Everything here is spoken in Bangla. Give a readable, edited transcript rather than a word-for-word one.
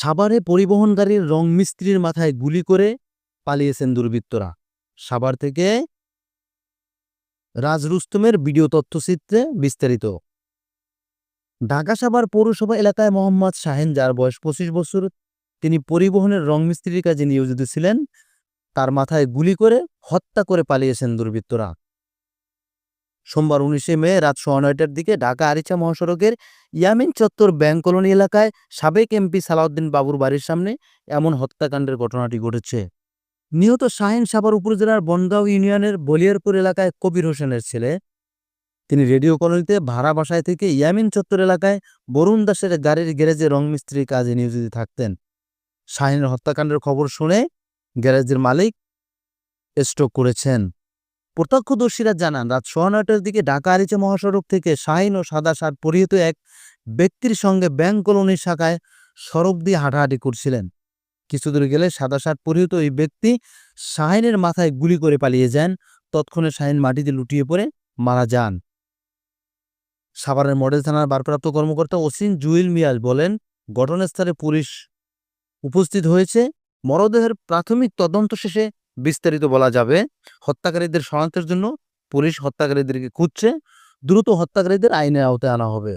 সাভারে পরিবহনকারীর রং মিস্ত্রির মাথায় গুলি করে পালিয়েছেন দুর্বৃত্তরা। সাভার থেকে রাজ রুস্তমের ভিডিও তথ্যচিত্রে বিস্তারিত। ঢাকা সাভার পৌরসভা এলাকায় মোহাম্মদ শাহেন, যার বয়স ২৫ বছর, তিনি পরিবহনের রং মিস্ত্রির কাজে নিয়োজিত ছিলেন। তার মাথায় গুলি করে হত্যা করে পালিয়েছেন দুর্বৃত্তরা। সোমবার ১৯ মে রাত ৯:৩০টার দিকে ঢাকা আরিচা মহাসড়কের ইয়ামিন চত্বর ব্যাংক কলোনি এলাকায় সাবেক এমপি সালাউদ্দিন বাবুর বাড়ির সামনে এমন হত্যাকাণ্ডের ঘটনাটি ঘটেছে। নিহত শাহিন সাভার উপজেলার বনগাঁও ইউনিয়নের বলিয়ারপুর এলাকায় কবির হোসেনের ছেলে। তিনি রেডিও কলোনিতে ভাড়া বাসায় থেকে ইয়ামিন চত্বর এলাকায় বরুণ দাসের গাড়ির গ্যারেজে রং মিস্ত্রির কাজে নিয়োজিত থাকতেন। শাহিনের হত্যাকাণ্ডের খবর শুনে গ্যারেজের মালিক স্ট্রোক করেছেন। প্রত্যক্ষদর্শীরা জানান, রাত ৯:৩০টার দিকে ঢাকা আরিচা মহাসড়ক থেকে শাহিন ও সাদা শার্ট পরিহিত এক ব্যক্তির সঙ্গে ব্যাংক কলোনির শাখায় সড়ক দিয়ে হাঁটাহাঁটি করছিলেন। কিছু দূর গেলে সাদা শার্ট পরিহিত ওই ব্যক্তি শাহিনের মাথায় গুলি করে পালিয়ে যান। তৎক্ষণে শাহিন মাটিতে লুটিয়ে পড়ে মারা যান। সাভারের মডেল থানার ভারপ্রাপ্ত কর্মকর্তা ওসিন জুয়েল মিয়াজ বলেন, ঘটনাস্থলে পুলিশ উপস্থিত হয়েছে। মরদেহের প্রাথমিক তদন্ত শেষে বিস্তারিত বলা যাবে। হত্যাকারীদের শনাক্তের জন্য পুলিশ হত্যাকারীদেরকে খুঁজছে। দ্রুত হত্যাকারীদের আইনের আওতায় আনা হবে।